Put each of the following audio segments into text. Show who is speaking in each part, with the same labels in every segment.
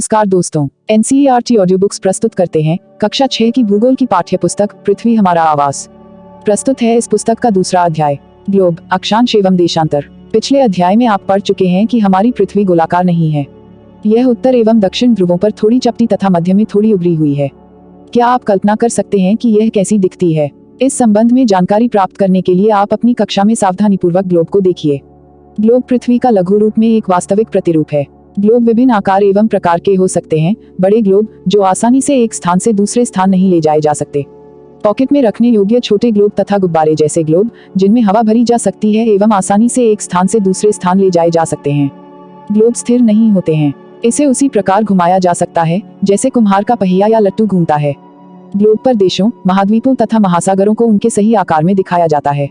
Speaker 1: नमस्कार दोस्तों, NCERT audio books प्रस्तुत करते हैं कक्षा 6 की भूगोल की पाठ्य पुस्तक पृथ्वी हमारा आवास। प्रस्तुत है इस पुस्तक का दूसरा अध्याय, ग्लोब, अक्षांश एवं देशांतर। पिछले अध्याय में आप पढ़ चुके हैं कि हमारी पृथ्वी गोलाकार नहीं है। यह उत्तर एवं दक्षिण ध्रुवों पर थोड़ी चपटी तथा मध्य में थोड़ी उभरी हुई है। क्या आप कल्पना कर सकते हैं कि यह कैसी दिखती है? इस संबंध में जानकारी प्राप्त करने के लिए आप अपनी कक्षा में सावधानीपूर्वक ग्लोब को देखिए। ग्लोब पृथ्वी का लघु रूप में एक वास्तविक प्रतिरूप है। ग्लोब विभिन्न आकार एवं प्रकार के हो सकते हैं। बड़े ग्लोब जो आसानी से एक स्थान से दूसरे स्थान नहीं ले जाए जा सकते, पॉकेट में रखने योग्य छोटे ग्लोब तथा गुब्बारे जैसे ग्लोब जिनमें हवा भरी जा सकती है एवं आसानी से एक स्थान से दूसरे स्थान ले जाए जा सकते हैं। ग्लोब स्थिर नहीं होते हैं, इसे उसी प्रकार घुमाया जा सकता है जैसे कुम्हार का पहिया या लट्टू घूमता है। ग्लोब पर देशों, महाद्वीपों तथा महासागरों को उनके सही आकार में दिखाया जाता है।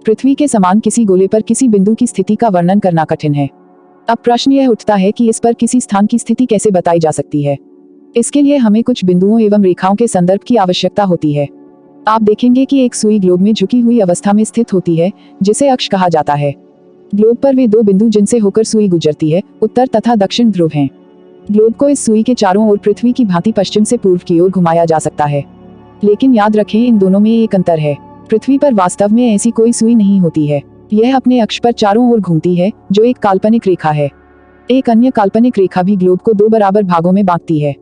Speaker 1: पृथ्वी के समान किसी गोले पर किसी बिंदु की स्थिति का वर्णन करना कठिन है। अब प्रश्न यह उठता है कि इस पर किसी स्थान की स्थिति कैसे बताई जा सकती है। इसके लिए हमें कुछ बिंदुओं एवं रेखाओं के संदर्भ की आवश्यकता होती है। आप देखेंगे कि एक सुई ग्लोब में झुकी हुई अवस्था में स्थित होती है जिसे अक्ष कहा जाता है। ग्लोब पर वे दो बिंदु जिनसे होकर सुई गुजरती है, उत्तर तथा दक्षिण ध्रुव हैं। ग्लोब को इस सुई के चारों ओर पृथ्वी की भांति पश्चिम से पूर्व की ओर घुमाया जा सकता है। लेकिन याद रखें, इन दोनों में एक अंतर है। पृथ्वी पर वास्तव में ऐसी कोई सुई नहीं होती है। यह अपने अक्ष पर चारों ओर घूमती है, जो एक काल्पनिक रेखा है। एक अन्य काल्पनिक रेखा भी ग्लोब को दो बराबर भागों में बांटती है।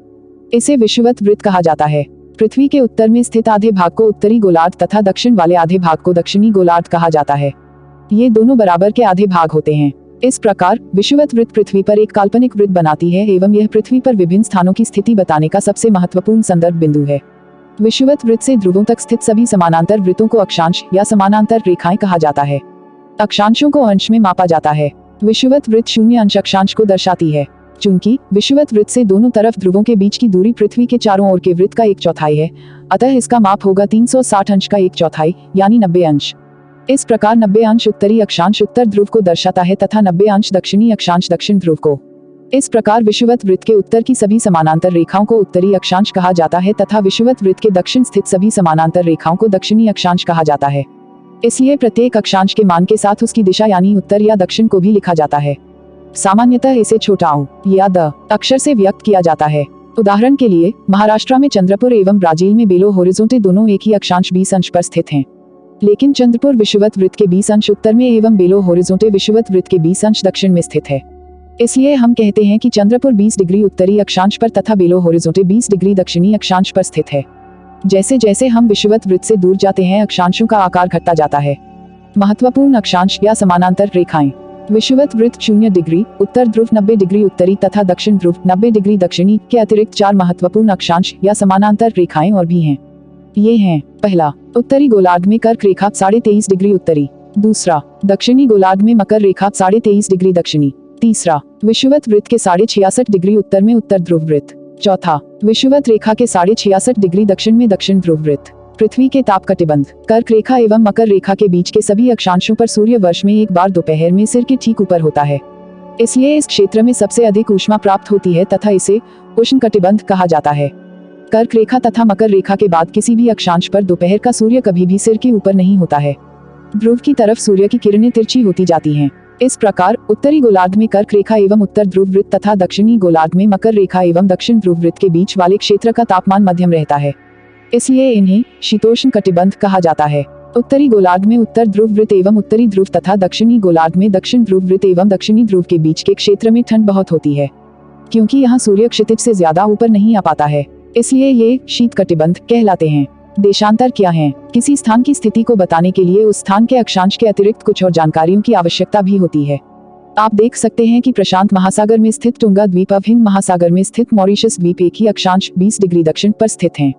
Speaker 1: इसे विषुवत वृत्त कहा जाता है। पृथ्वी के उत्तर में स्थित आधे भाग को उत्तरी गोलार्ध तथा दक्षिण वाले आधे भाग को दक्षिणी गोलार्ध कहा जाता है। ये दोनों बराबर के आधे भाग होते हैं। इस प्रकार विषुवत वृत्त पृथ्वी पर एक काल्पनिक वृत्त बनाती है एवं यह पृथ्वी पर विभिन्न स्थानों की स्थिति बताने का सबसे महत्वपूर्ण संदर्भ बिंदु है। विषुवत वृत्त से ध्रुवों तक स्थित सभी समानांतर वृत्तों को अक्षांश या समानांतर रेखाएं कहा जाता है। अक्षांशों को अंश में मापा जाता है। विषुवत वृत्त 0 अंश अक्षांश को दर्शाती है। चूंकि विषुवत वृत्त से दोनों तरफ ध्रुवों के बीच की दूरी पृथ्वी के चारों ओर के वृत्त का 1/4 है, अतः इसका माप होगा 360 अंश का 1/4 यानी 90 अंश। इस प्रकार 90 अंश उत्तरी अक्षांश उत्तर ध्रुव को दर्शाता है तथा 90 अंश दक्षिणी अक्षांश दक्षिण ध्रुव को। इस प्रकार विषुवत वृत्त के उत्तर की सभी समानांतर रेखाओं को उत्तरी अक्षांश कहा जाता है तथा विषुवत वृत्त के दक्षिण स्थित सभी समानांतर रेखाओं को दक्षिणी अक्षांश कहा जाता है। इसलिए प्रत्येक अक्षांश के मान के साथ उसकी दिशा यानी उत्तर या दक्षिण को भी लिखा जाता है। सामान्यतः इसे छोटा ऊ या द अक्षर से व्यक्त किया जाता है। उदाहरण के लिए महाराष्ट्र में चंद्रपुर एवं ब्राजील में बेलो होरिज़ोंटे दोनों एक ही अक्षांश 20 अंश पर स्थित हैं। लेकिन चंद्रपुर विषुवत वृत्त के 20 अंश उत्तर में एवं बेलो होरिज़ोंटे विषुवत वृत्त के 20 अंश दक्षिण में स्थित है। इसलिए हम कहते हैं कि चंद्रपुर 20 डिग्री उत्तरी अक्षांश पर तथा बेलो होरिज़ोंटे 20 डिग्री दक्षिणी अक्षांश पर स्थित है। जैसे जैसे हम विषुवत वृत्त से दूर जाते हैं, अक्षांशों का आकार घटता जाता है। महत्वपूर्ण अक्षांश या समानांतर रेखाएं। विषुवत वृत्त 0 डिग्री, उत्तर ध्रुव 90 डिग्री उत्तरी तथा दक्षिण ध्रुव 90 डिग्री दक्षिणी के अतिरिक्त 4 महत्वपूर्ण अक्षांश या समानांतर रेखाएं और भी हैं। ये हैं: पहला, उत्तरी गोलार्ध में कर्क रेखा 23.5 डिग्री उत्तरी। दूसरा, दक्षिणी गोलार्ध में मकर रेखा 23.5 डिग्री दक्षिणी। तीसरा, विषुवत वृत्त के 66.5 डिग्री उत्तर में उत्तर ध्रुव वृत्त। चौथा, विषुवत रेखा के 66.5 डिग्री दक्षिण में दक्षिण ध्रुव वृत्त। पृथ्वी के ताप कटिबंध, कर्क रेखा एवं मकर रेखा के बीच के सभी अक्षांशों पर सूर्य वर्ष में एक बार दोपहर में सिर के ठीक ऊपर होता है। इसलिए इस क्षेत्र में सबसे अधिक ऊष्मा प्राप्त होती है तथा इसे उष्ण कटिबंध कहा जाता है। कर्क रेखा तथा मकर रेखा के बाद किसी भी अक्षांश पर दोपहर का सूर्य कभी भी सिर के ऊपर नहीं होता है। ध्रुव की तरफ सूर्य की किरणें तिरछी होती जाती हैं। इस प्रकार उत्तरी गोलार्ध में कर्क रेखा एवं उत्तर ध्रुव वृत्त तथा दक्षिणी गोलार्ध में मकर रेखा एवं दक्षिण ध्रुव वृत्त के बीच वाले क्षेत्र का तापमान मध्यम रहता है। इसलिए इन्हें शीतोष्ण कटिबंध कहा जाता है। उत्तरी गोलार्ध में उत्तर ध्रुव वृत्त एवं उत्तरी ध्रुव तथा दक्षिणी गोलार्ध में दक्षिण ध्रुव वृत्त एवं दक्षिणी ध्रुव के बीच के क्षेत्र में ठंड बहुत होती है, क्योंकि यहाँ सूर्य क्षितिज से ज्यादा ऊपर नहीं आ पाता है। इसलिए ये शीत कटिबंध कहलाते हैं। देशांतर क्या है? किसी स्थान की स्थिति को बताने के लिए उस स्थान के अक्षांश के अतिरिक्त कुछ और जानकारियों की आवश्यकता भी होती है। आप देख सकते हैं कि प्रशांत महासागर में स्थित टुंगा द्वीप और हिंद महासागर में स्थित मॉरिशस द्वीप एक ही अक्षांश 20 डिग्री दक्षिण पर स्थित हैं।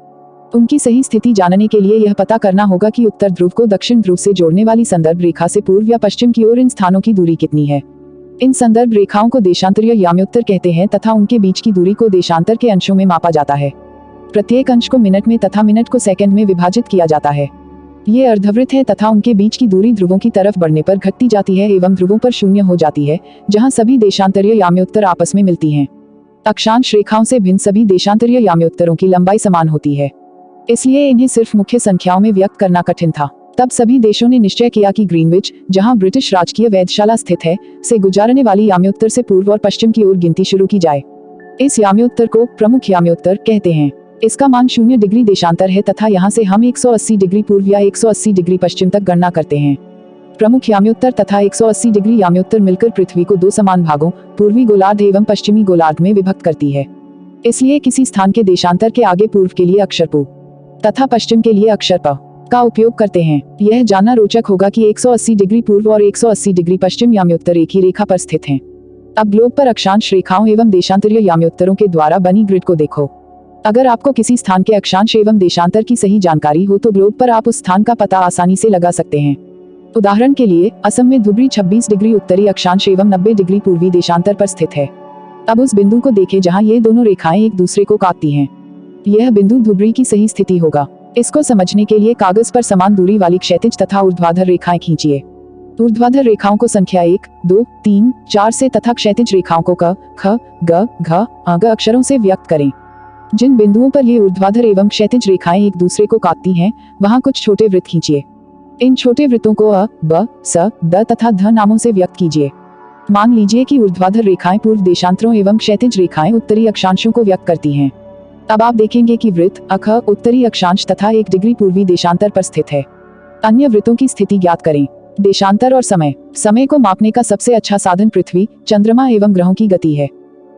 Speaker 1: उनकी सही स्थिति जानने के लिए यह पता करना होगा कि उत्तर ध्रुव को दक्षिण ध्रुव से जोड़ने वाली संदर्भ रेखा से पूर्व या पश्चिम की ओर इन स्थानों की दूरी कितनी है। इन संदर्भ रेखाओं को देशांतरीय याम्योत्तर कहते हैं तथा उनके बीच की दूरी को देशांतर के अंशों में मापा जाता है। प्रत्येक अंश को मिनट में तथा मिनट को सेकंड में विभाजित किया जाता है। ये अर्धवृत्त है तथा उनके बीच की दूरी ध्रुवों की तरफ बढ़ने पर घटती जाती है एवं ध्रुवों पर 0 हो जाती है, जहां सभी देशांतरीय याम्योत्तर आपस में मिलती हैं। अक्षांश रेखाओं से भिन्न सभी देशांतरीय याम्योत्तरों की लंबाई समान होती है, इसलिए इन्हें सिर्फ मुख्य संख्याओं में व्यक्त करना कठिन था। तब सभी देशों ने निश्चय किया कि ग्रीनविच, जहां ब्रिटिश राजकीय वेधशाला स्थित है, से गुजारने वाली याम्योत्तर से पूर्व और पश्चिम की ओर गिनती शुरू की जाए। इस याम्योत्तर को प्रमुख याम्योत्तर कहते हैं। इसका मान 0 डिग्री देशांतर है तथा यहाँ से हम 180 डिग्री पूर्व या 180 डिग्री पश्चिम तक गणना करते हैं। प्रमुख याम्योत्तर तथा 180 डिग्री याम्योत्तर मिलकर पृथ्वी को दो समान भागों, पूर्वी गोलार्ध एवं पश्चिमी गोलार्ध में विभक्त करती है। इसलिए किसी स्थान के देशांतर के आगे पूर्व के लिए अक्षर पू तथा पश्चिम के लिए अक्षर प का उपयोग करते हैं। यह जानना रोचक होगा कि 180 डिग्री पूर्व और 180 डिग्री पश्चिम याम्योत्तर एक ही रेखा पर स्थित हैं। अब ग्लोब पर अक्षांश रेखाओं एवं देशांतरीय याम्योत्तरों के द्वारा बनी ग्रिड को देखो। अगर आपको किसी स्थान के अक्षांश एवं देशांतर की सही जानकारी हो तो ग्लोब पर आप उस स्थान का पता आसानी से लगा सकते हैं। उदाहरण के लिए असम में धुबरी 26 डिग्री उत्तरी अक्षांश एवं 90 डिग्री पूर्वी देशांतर पर स्थित है। अब उस बिंदु को देखें जहां ये दोनों रेखाएं एक दूसरे को काटती हैं। यह बिंदु धुबरी की सही स्थिति होगा। इसको समझने के लिए कागज पर समान दूरी वाली क्षैतिज तथा ऊर्ध्वाधर रेखाएं खींचिए। ऊर्ध्वाधर रेखाओं को संख्या 1, 2, 3, 4 से तथा क्षैतिज रेखाओं को क, ख, ग, घ, अ, ग अक्षरों से व्यक्त करें। जिन बिंदुओं पर ये ऊर्ध्वाधर एवं क्षैतिज रेखाएं एक दूसरे को काटती हैं, वहां कुछ छोटे वृत्त खींचिए। इन छोटे वृत्तों को अ, ब, स, द तथा ध नामों से व्यक्त कीजिए। मान लीजिए कि ऊर्ध्वाधर रेखाएं पूर्व देशांतरों एवं क्षैतिज रेखाएं उत्तरी अक्षांशों को व्यक्त करती हैं। अब आप देखेंगे कि वृत्त अख उत्तरी अक्षांश तथा 1 डिग्री पूर्वी देशांतर पर स्थित है। अन्य वृत्तों की स्थिति ज्ञात करें। देशांतर और समय। समय को मापने का सबसे अच्छा साधन पृथ्वी, चंद्रमा एवं ग्रहों की गति है।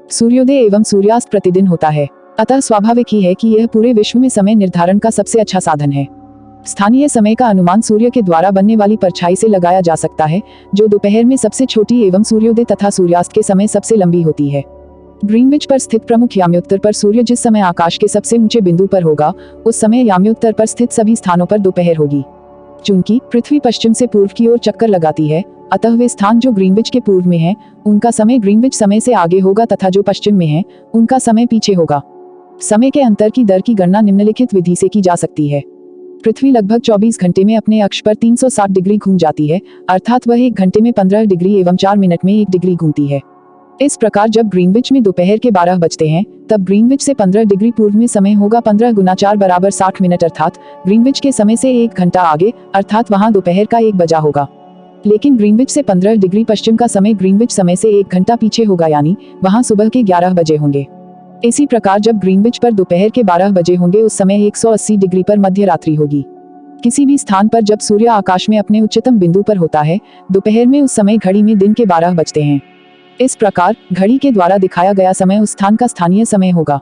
Speaker 1: सूर्योदय एवं सूर्यास्त प्रतिदिन होता है, अतः स्वाभाविक ही है कि यह पूरे विश्व में समय निर्धारण का सबसे अच्छा साधन है। स्थानीय समय का अनुमान सूर्य के द्वारा बनने वाली परछाई से लगाया जा सकता है, जो दोपहर में सबसे छोटी एवं सूर्योदय तथा सूर्यास्त के समय सबसे लंबी होती है। ग्रीनविच पर स्थित प्रमुख याम्योत्तर पर सूर्य जिस समय आकाश के सबसे ऊंचे बिंदु पर होगा, उस समय याम्योत्तर पर स्थित सभी स्थानों पर दोपहर होगी। चूंकि पृथ्वी पश्चिम से पूर्व की ओर चक्कर लगाती है, अतः वे स्थान जो ग्रीनविच के पूर्व में हैं, उनका समय ग्रीनविच समय से आगे होगा तथा जो पश्चिम में हैं, उनका समय पीछे होगा। समय के अंतर की दर की गणना निम्नलिखित विधि से की जा सकती है। पृथ्वी लगभग 24 घंटे में अपने अक्ष पर 360 डिग्री घूम जाती है, अर्थात वह 1 घंटे में 15 डिग्री एवं 4 मिनट में 1 डिग्री घूमती है। इस प्रकार जब ग्रीनविच में दोपहर के 12 बजते हैं, तब ग्रीनविच से 15 डिग्री पूर्व में समय होगा 15 गुना 4 बराबर 60 मिनट, अर्थात ग्रीनविच के समय से 1 घंटा आगे, अर्थात वहां दोपहर का 1 बजा होगा। लेकिन ग्रीनविच से 15 डिग्री पश्चिम का समय ग्रीनविच समय से 1 घंटा पीछे होगा, यानी वहां सुबह के 11 बजे होंगे। इसी प्रकार जब ग्रीनविच पर दोपहर के 12 बजे होंगे, उस समय 180 डिग्री पर मध्य रात्रि होगी। किसी भी स्थान पर जब सूर्य आकाश में अपने उच्चतम बिंदु पर होता है, दोपहर में उस समय घड़ी में दिन के 12 बजते हैं। इस प्रकार घड़ी के द्वारा दिखाया गया समय उस स्थान का स्थानीय समय होगा।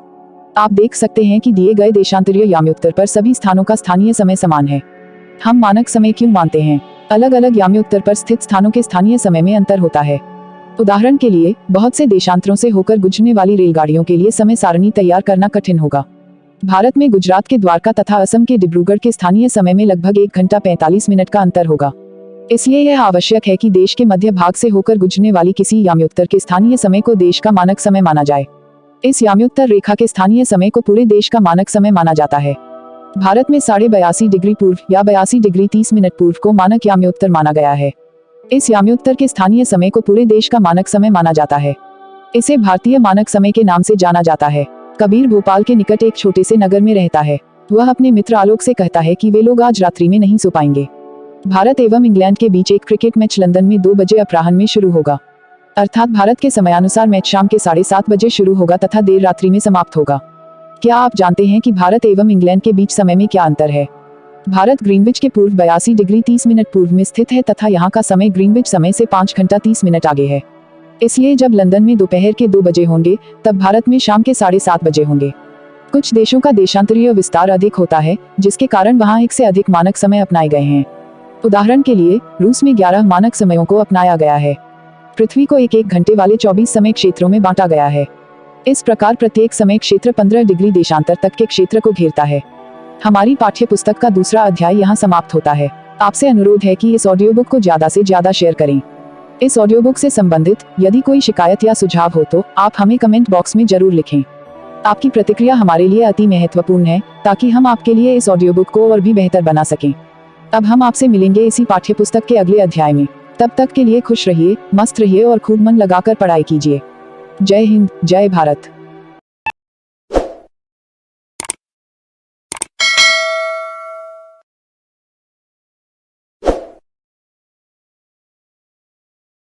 Speaker 1: आप देख सकते हैं कि दिए गए देशांतरीय याम्योत्तर पर सभी स्थानों का स्थानीय समय समान है। हम मानक समय क्यों मानते हैं? अलग अलग याम्योत्तर पर स्थित स्थानों के स्थानीय समय में अंतर होता है। उदाहरण के लिए, बहुत से देशांतरों से होकर गुजरने वाली रेलगाड़ियों के लिए समय सारणी तैयार करना कठिन होगा। भारत में गुजरात के द्वारका तथा असम के डिब्रूगढ़ के स्थानीय समय में लगभग 1 घंटा 45 मिनट का अंतर होगा। इसलिए यह आवश्यक है कि देश के मध्य भाग से होकर गुजरने वाली किसी याम्योत्तर के स्थानीय समय को देश का मानक समय माना जाए। इस याम्योत्तर रेखा के स्थानीय समय को पूरे देश का मानक समय माना जाता है। भारत में 82.5 डिग्री पूर्व या 82 डिग्री 30 मिनट पूर्व को मानक याम्योत्तर माना गया है। इस याम्योत्तर के स्थानीय समय को पूरे देश का मानक समय माना जाता है। इसे भारतीय मानक समय के नाम से जाना जाता है। कबीर भोपाल के निकट एक छोटे से नगर में रहता है। वह अपने मित्र आलोक से कहता है कि वे लोग आज रात्रि में नहीं सो पाएंगे। भारत एवं इंग्लैंड के बीच एक क्रिकेट मैच लंदन में 2 बजे अपराह्न में शुरू होगा, अर्थात भारत के समयानुसार मैच शाम के 7:30 बजे शुरू होगा तथा देर रात्रि में समाप्त होगा। क्या आप जानते हैं कि भारत एवं इंग्लैंड के बीच समय में क्या अंतर है? भारत ग्रीनविच के पूर्व 82 डिग्री 30 मिनट पूर्व में स्थित है तथा यहाँ का समय ग्रीनविच समय से 5 घंटा 30 मिनट आगे है। इसलिए जब लंदन में दोपहर के 2 बजे होंगे, तब भारत में शाम के 7:30 बजे होंगे। कुछ देशों का देशांतरीय विस्तार अधिक होता है, जिसके कारण वहाँ 1 से अधिक मानक समय अपनाए गए हैं। उदाहरण के लिए, रूस में 11 मानक समयों को अपनाया गया है। पृथ्वी को 1-1 घंटे वाले 24 समय क्षेत्रों में बांटा गया है। इस प्रकार प्रत्येक समय क्षेत्र 15 डिग्री देशांतर तक के क्षेत्र को घेरता है। हमारी पाठ्य पुस्तक का दूसरा अध्याय यहाँ समाप्त होता है। आपसे अनुरोध है कि इस ऑडियो बुक को ज्यादा से ज्यादा शेयर करें। इस ऑडियो बुक से संबंधित यदि कोई शिकायत या सुझाव हो तो आप हमें कमेंट बॉक्स में जरूर लिखें। आपकी प्रतिक्रिया हमारे लिए अति महत्वपूर्ण है, ताकि हम आपके लिए इस ऑडियो बुक को और भी बेहतर बना सकें। अब हम आपसे मिलेंगे इसी पाठ्य पुस्तक के अगले अध्याय में। तब तक के लिए खुश रहिए, मस्त रहिए और खूब मन लगाकर पढ़ाई कीजिए। जय हिंद, जय भारत।